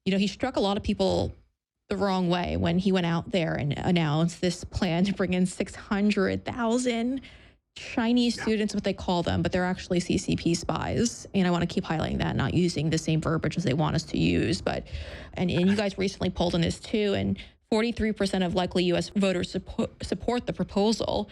He struck a lot of people the wrong way when he went out there and announced this plan to bring in 600,000 Chinese Yeah. students, what they call them, but they're actually CCP spies. And I want to keep highlighting that, not using the same verbiage as they want us to use. But, and you guys recently polled on this too, and 43% of likely US voters support the proposal,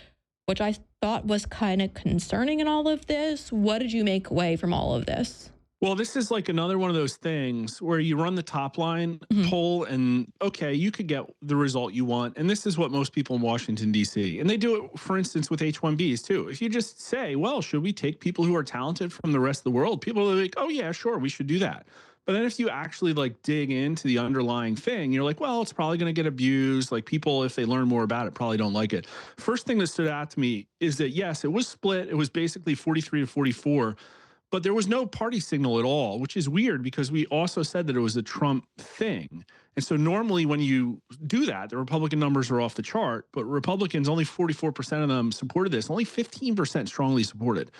which I thought was kind of concerning in all of this. What did you make away from all of this? Well, this is like another one of those things where you run the top line Mhm. poll and okay, you could get the result you want. And this is what most people in Washington, D.C., and they do it, for instance, with H1Bs too. If you just say, well, should we take people who are talented from the rest of the world? People are like, oh, yeah, sure, we should do that. But then if you actually like dig into the underlying thing, you're like, well, it's probably going to get abused. Like people, if they learn more about it, probably don't like it. First thing that stood out to me is that, yes, it was split. It was basically 43 to 44, but there was no party signal at all, which is weird because we also said that it was a Trump thing. And so normally when you do that, the Republican numbers are off the chart, but Republicans, only 44% of them supported this, only 15% strongly supported.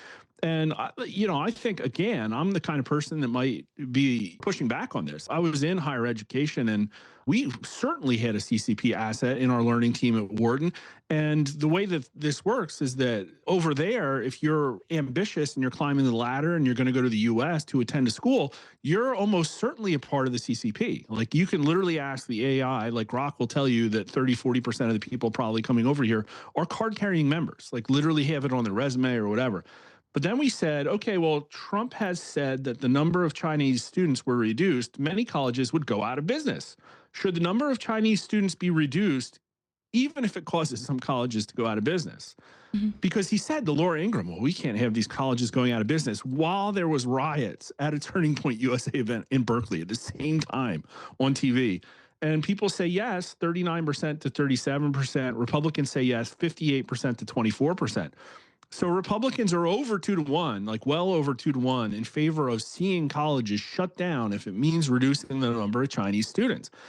And, I think, again, I'm the kind of person that might be pushing back on this. I was in higher education and we certainly had a CCP asset in our learning team at Wharton. And the way that this works is that over there, if you're ambitious and you're climbing the ladder and you're going to go to the US to attend a school, you're almost certainly a part of the CCP. Like you can literally ask the AI, like Grok will tell you that 30-40% of the people probably coming over here are card carrying members, like literally have it on their resume or whatever. But then we said, okay, well, Trump has said that the number of Chinese students were reduced. Many colleges would go out of business. Should the number of Chinese students be reduced, even if it causes some colleges to go out of business? Mhm. Because he said to Laura Ingraham, well, we can't have these colleges going out of business while there was riots at a Turning Point USA event in Berkeley at the same time on TV. And people say yes, 39% to 37%. Republicans say yes, 58% to 24%. So Republicans are over 2 to 1, like well over 2 to 1 in favor of seeing colleges shut down if it means reducing the number of Chinese students.